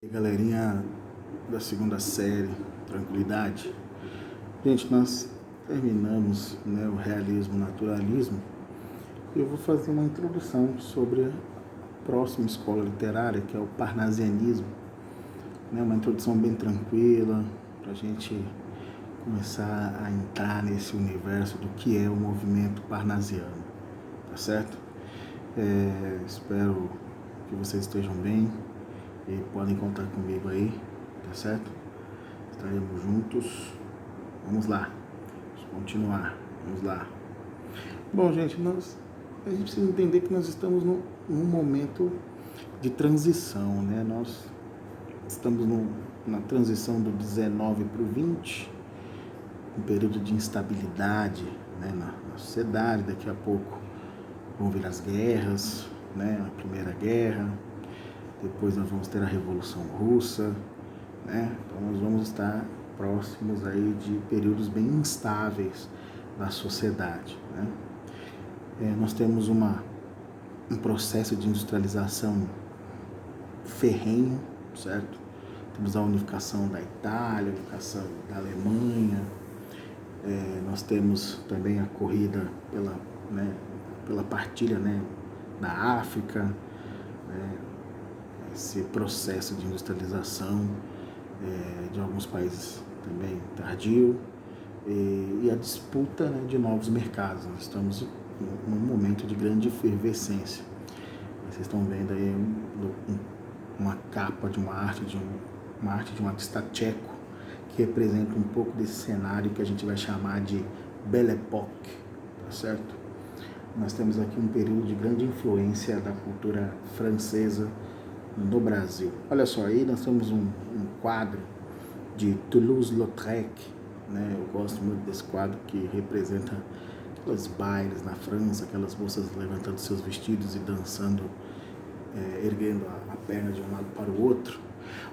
E aí, galerinha da segunda série, tranquilidade? Gente, nós terminamos, o realismo, o naturalismo. Eu vou fazer uma introdução sobre a próxima escola literária, que é o parnasianismo, uma introdução bem tranquila, para a gente começar a entrar nesse universo do que é o movimento parnasiano, tá certo? Espero que vocês estejam bem e podem contar comigo aí, tá certo? Estaremos juntos. Vamos lá. Vamos continuar. Vamos lá. Bom, gente, a gente precisa entender que nós estamos num momento de transição, né? Nós estamos na transição do 19 para o 20, um período de instabilidade, na sociedade. Daqui a pouco vão vir as guerras, a Primeira Guerra, depois nós vamos ter a Revolução Russa, Então nós vamos estar próximos aí de períodos bem instáveis da sociedade, nós temos um processo de industrialização ferrenho, certo? Temos a unificação da Itália, a unificação da Alemanha, nós temos também a corrida pela partilha, da África, esse processo de industrialização de alguns países também tardio, e a disputa de novos mercados. Nós estamos num momento de grande efervescência. Vocês estão vendo aí uma capa de uma arte de um artista tcheco que representa um pouco desse cenário que a gente vai chamar de Belle Époque, tá certo? Nós temos aqui um período de grande influência da cultura francesa no Brasil. Olha só, aí nós temos um quadro de Toulouse-Lautrec, Eu gosto muito desse quadro que representa aqueles bailes na França, aquelas moças levantando seus vestidos e dançando, erguendo a perna de um lado para o outro.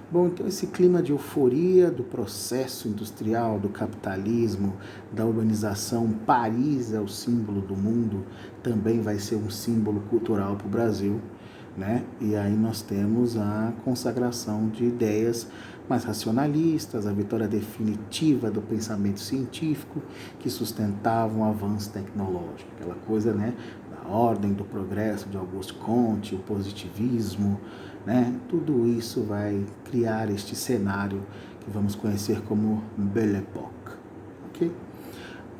Bom, então esse clima de euforia do processo industrial, do capitalismo, da urbanização, Paris é o símbolo do mundo, também vai ser um símbolo cultural para o Brasil, E aí nós temos a consagração de ideias mais racionalistas, a vitória definitiva do pensamento científico que sustentava um avanço tecnológico, aquela coisa, da ordem do progresso de Auguste Comte, o positivismo, Tudo isso vai criar este cenário que vamos conhecer como Belle Époque, ok?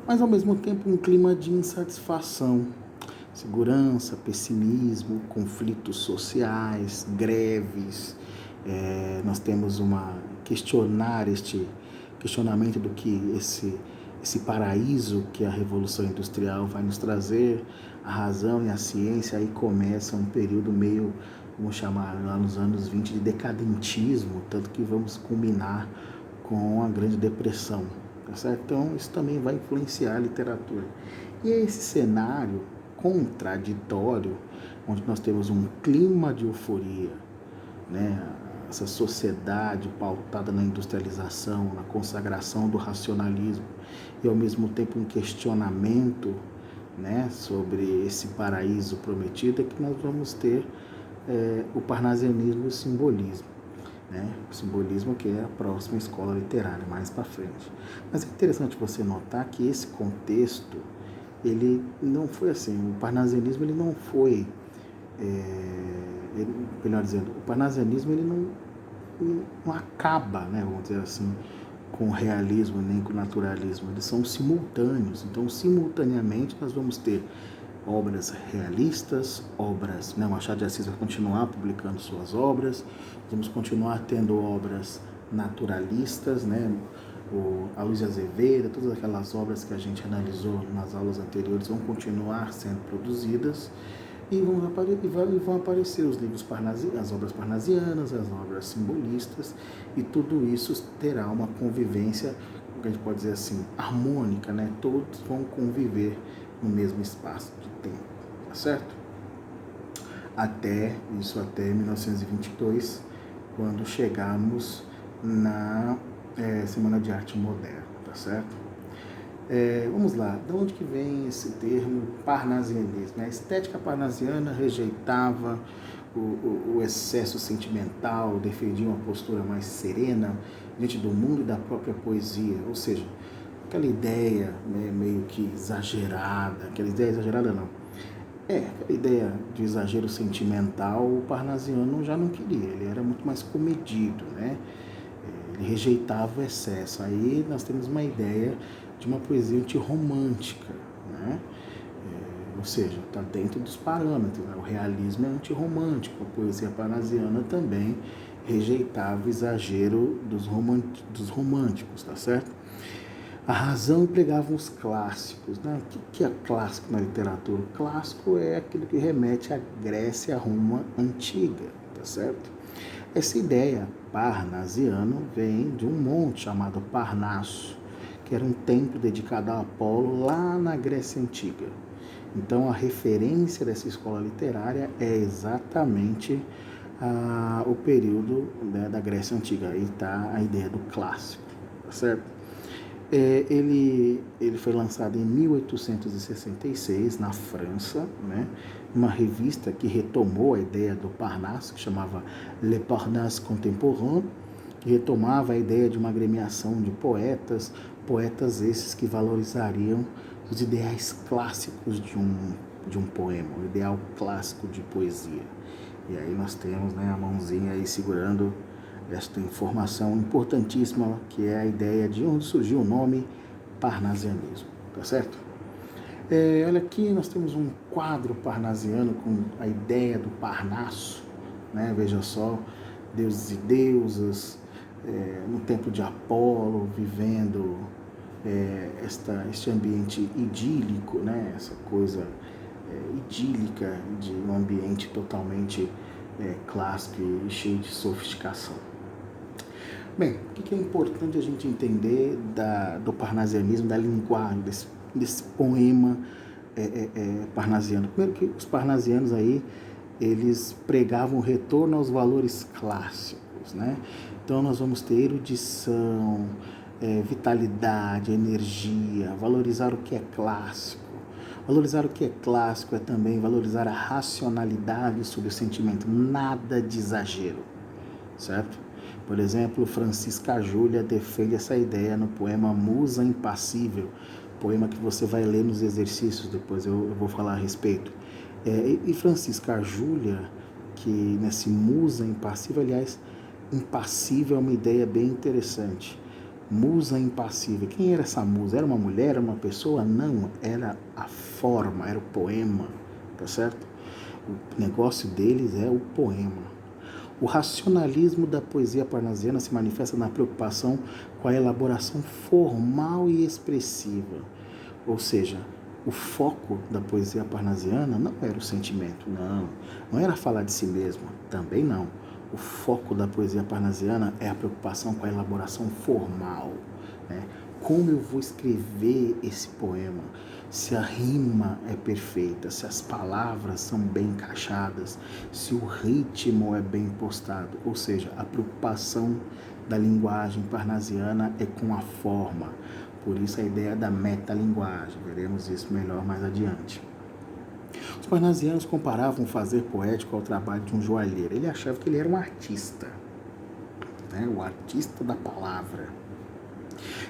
Mas ao mesmo tempo um clima de insatisfação, segurança, pessimismo, conflitos sociais, greves. Nós temos este questionamento do que esse paraíso que a Revolução Industrial vai nos trazer, a razão e a ciência. Aí começa um período meio, vamos chamar lá nos anos 20, de decadentismo, tanto que vamos culminar com a Grande Depressão, tá certo? Então isso também vai influenciar a literatura. E é esse cenário contraditório, onde nós temos um clima de euforia, essa sociedade pautada na industrialização, na consagração do racionalismo, e ao mesmo tempo um questionamento, sobre esse paraíso prometido, é que nós vamos ter o parnasianismo e o simbolismo, o simbolismo, que é a próxima escola literária, mais para frente. Mas é interessante você notar que esse contexto, ele não foi assim, o parnasianismo ele não foi, melhor dizendo, o parnasianismo ele não acaba, vamos dizer assim, com o realismo nem com o naturalismo, eles são simultâneos. Então, simultaneamente, nós vamos ter obras realistas, Machado de Assis vai continuar publicando suas obras, vamos continuar tendo obras naturalistas, o Aloysio Azevedo, todas aquelas obras que a gente analisou nas aulas anteriores vão continuar sendo produzidas, e vão aparecer os livros as obras parnasianas, as obras simbolistas, e tudo isso terá uma convivência, que a gente pode dizer assim, harmônica, Todos vão conviver no mesmo espaço de tempo, tá certo? Até 1922, quando chegamos na Semana de Arte Moderna, tá certo? Vamos lá, de onde que vem esse termo parnasianismo? A estética parnasiana rejeitava o excesso sentimental, defendia uma postura mais serena diante do mundo e da própria poesia, ou seja, aquela ideia, né, meio que exagerada, aquela ideia exagerada não, aquela ideia de exagero sentimental, o parnasiano já não queria, ele era muito mais comedido, né? Ele rejeitava o excesso. Aí nós temos uma ideia de uma poesia antirromântica, né? Ou seja, está dentro dos parâmetros, né? O realismo é antirromântico, a poesia parnasiana também rejeitava o exagero dos românticos, tá certo? A razão empregava os clássicos, né? O que é clássico na literatura? O clássico é aquilo que remete à Grécia, à Roma antiga, tá certo? Essa ideia parnasiana vem de um monte chamado Parnaso, que era um templo dedicado a Apolo lá na Grécia Antiga. Então a referência dessa escola literária é exatamente o período, né, da Grécia Antiga. Aí está a ideia do clássico, tá certo? Ele foi lançado em 1866 na França, né? Uma revista que retomou a ideia do Parnasse, que chamava Le Parnasse Contemporain, que retomava a ideia de uma agremiação de poetas esses que valorizariam os ideais clássicos de um poema, o ideal clássico de poesia. E aí nós temos, né, a mãozinha aí segurando esta informação importantíssima, que é a ideia de onde surgiu o nome parnasianismo, tá certo? Olha aqui, nós temos um quadro parnasiano com a ideia do Parnaso, né? Veja só, deuses e deusas, no templo de Apolo, vivendo este ambiente idílico, né? Essa coisa idílica de um ambiente totalmente clássico e cheio de sofisticação. Bem, o que é importante a gente entender do parnasianismo, da linguagem, desse poema parnasiano? Primeiro que os parnasianos aí, eles pregavam o retorno aos valores clássicos, né? Então nós vamos ter erudição, vitalidade, energia, valorizar o que é clássico. Valorizar o que é clássico é também valorizar a racionalidade sobre o sentimento, nada de exagero, certo? Por exemplo, Francisca Júlia defende essa ideia no poema Musa Impassível, poema que você vai ler nos exercícios, depois eu vou falar a respeito. E Francisca Júlia, que nesse Musa Impassível, aliás, impassível é uma ideia bem interessante. Musa impassível. Quem era essa musa? Era uma mulher? Era uma pessoa? Não, era a forma, era o poema, tá certo? O negócio deles é o poema. O racionalismo da poesia parnasiana se manifesta na preocupação com a elaboração formal e expressiva. Ou seja, o foco da poesia parnasiana não era o sentimento, não era falar de si mesmo, também não. O foco da poesia parnasiana é a preocupação com a elaboração formal, né? Como eu vou escrever esse poema? Se a rima é perfeita, se as palavras são bem encaixadas, se o ritmo é bem postado. Ou seja, a preocupação da linguagem parnasiana é com a forma. Por isso a ideia da metalinguagem. Veremos isso melhor mais adiante. Os parnasianos comparavam o fazer poético ao trabalho de um joalheiro. Ele achava que ele era um artista, né? O artista da palavra.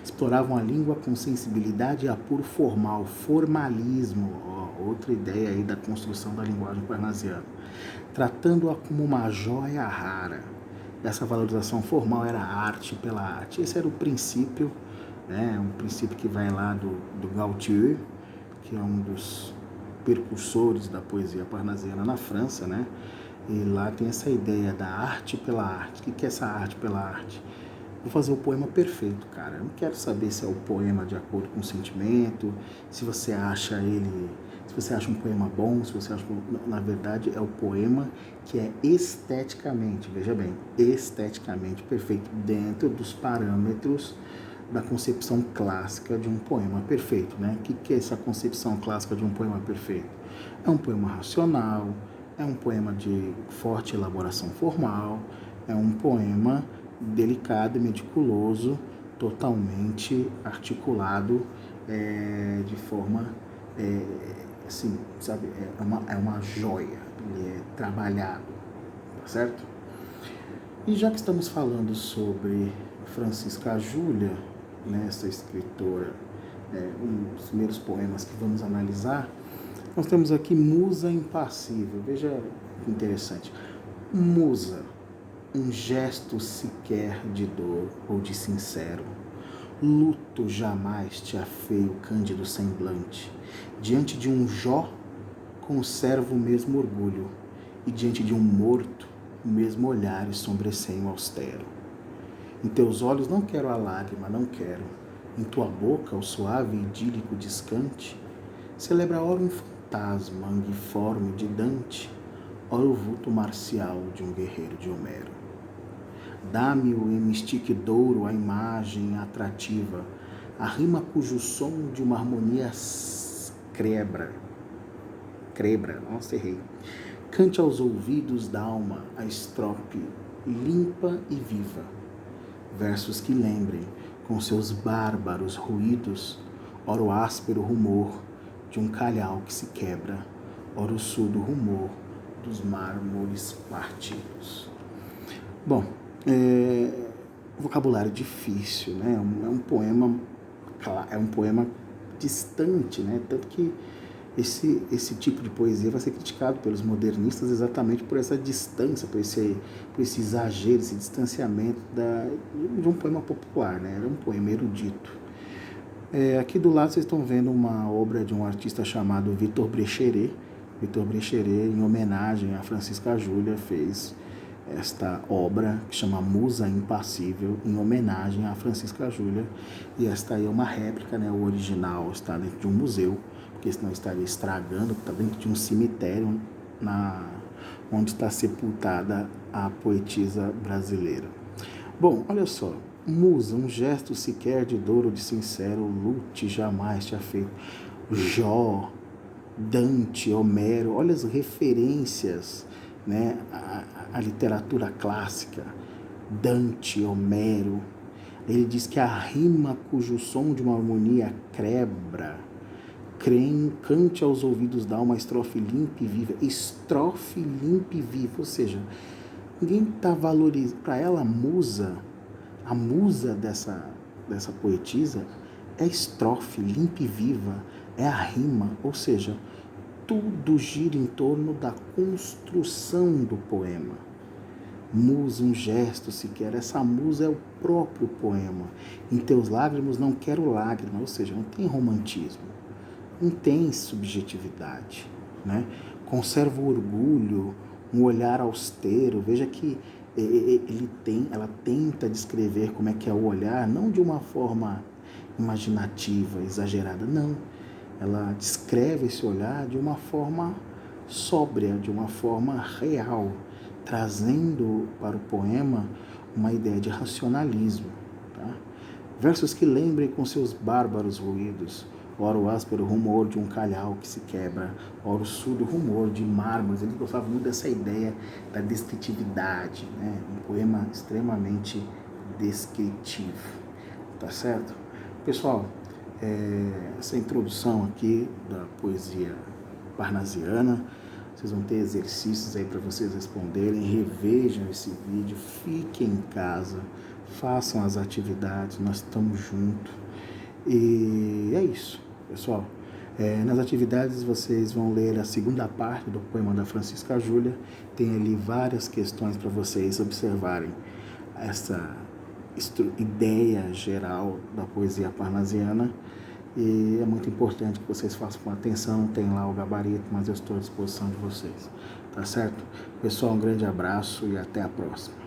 Exploravam a língua com sensibilidade e apuro formal, formalismo, outra ideia aí da construção da linguagem parnasiana, tratando-a como uma joia rara. Essa valorização formal era arte pela arte. Esse era o princípio, né? Um princípio que vai lá do Gautier, que é um dos precursores da poesia parnasiana na França, né? E lá tem essa ideia da arte pela arte. O que é essa arte pela arte? Vou fazer o poema perfeito, cara. Eu não quero saber se é o poema de acordo com o sentimento, se você acha um poema bom, se você acha que, na verdade, é o poema que é esteticamente, veja bem, esteticamente perfeito, dentro dos parâmetros da concepção clássica de um poema perfeito, né? O que é essa concepção clássica de um poema perfeito? É um poema racional, é um poema de forte elaboração formal, é um poema delicado e meticuloso, totalmente articulado de forma, assim, sabe, é uma joia, ele é trabalhado, certo? E já que estamos falando sobre Francisca Júlia, né, essa escritora, um dos primeiros poemas que vamos analisar, nós temos aqui Musa Impassível. Veja que interessante. Musa, um gesto sequer de dor ou de sincero. Luto jamais te afeia o cândido semblante. Diante de um Jó, conservo o mesmo orgulho, e diante de um morto, o mesmo olhar e sobreceio austero. Em teus olhos não quero a lágrima, não quero. Em tua boca o suave e idílico descante celebra ora um fantasma anguiforme de Dante, ora o vulto marcial de um guerreiro de Homero. Dá-me o hemistique douro, a imagem atrativa, a rima cujo som de uma harmonia crebra, nossa, errei. Cante aos ouvidos da alma a estrofe limpa e viva, versos que lembrem, com seus bárbaros ruídos, ora o áspero rumor de um calhau que se quebra, ora o surdo rumor dos mármores partidos. Bom, vocabulário difícil, né? É um poema distante, né? Tanto que esse tipo de poesia vai ser criticado pelos modernistas exatamente por essa distância, por esse exagero, esse distanciamento de um poema popular, né? Era um poema erudito. Aqui do lado vocês estão vendo uma obra de um artista chamado Victor Brecheret. Victor Brecheret, em homenagem a Francisca Júlia, fez esta obra que chama Musa Impassível, em homenagem a Francisca Júlia. E esta aí é uma réplica, né? O original está dentro de um museu, porque senão estaria estragando, está dentro de um cemitério onde está sepultada a poetisa brasileira. Bom, olha só. Musa, um gesto sequer de dor ou de sincero, lute jamais te afeito. Jó, Dante, Homero, olha as referências, né, a literatura clássica. Dante, Homero, ele diz que a rima cujo som de uma harmonia crebra, cante aos ouvidos da alma estrofe limpa e viva. Estrofe limpa e viva, ou seja, ninguém está valorizando. Para ela, a musa dessa poetisa é a estrofe limpa e viva, é a rima, ou seja, tudo gira em torno da construção do poema. Musa, um gesto sequer, essa musa é o próprio poema. Em teus lágrimas não quero lágrima, ou seja, não tem romantismo, não tem subjetividade, né? Conserva o orgulho, um olhar austero. Veja que ela tenta descrever como é que é o olhar, não de uma forma imaginativa, exagerada, não. Ela descreve esse olhar de uma forma sóbria, de uma forma real, trazendo para o poema uma ideia de racionalismo. Tá? Versos que lembrem com seus bárbaros ruídos, ora o áspero rumor de um calhau que se quebra, ora o surdo rumor de mármores. Ele gostava muito dessa ideia da descritividade, né? Um poema extremamente descritivo, tá certo? Pessoal, essa introdução aqui da poesia parnasiana, vocês vão ter exercícios aí para vocês responderem, revejam esse vídeo, fiquem em casa, façam as atividades, nós estamos juntos. E é isso, pessoal. Nas atividades vocês vão ler a segunda parte do poema da Francisca Júlia. Tem ali várias questões para vocês observarem essa ideia geral da poesia parnasiana. E é muito importante que vocês façam com atenção. Tem lá o gabarito, mas eu estou à disposição de vocês. Tá certo? Pessoal, um grande abraço e até a próxima.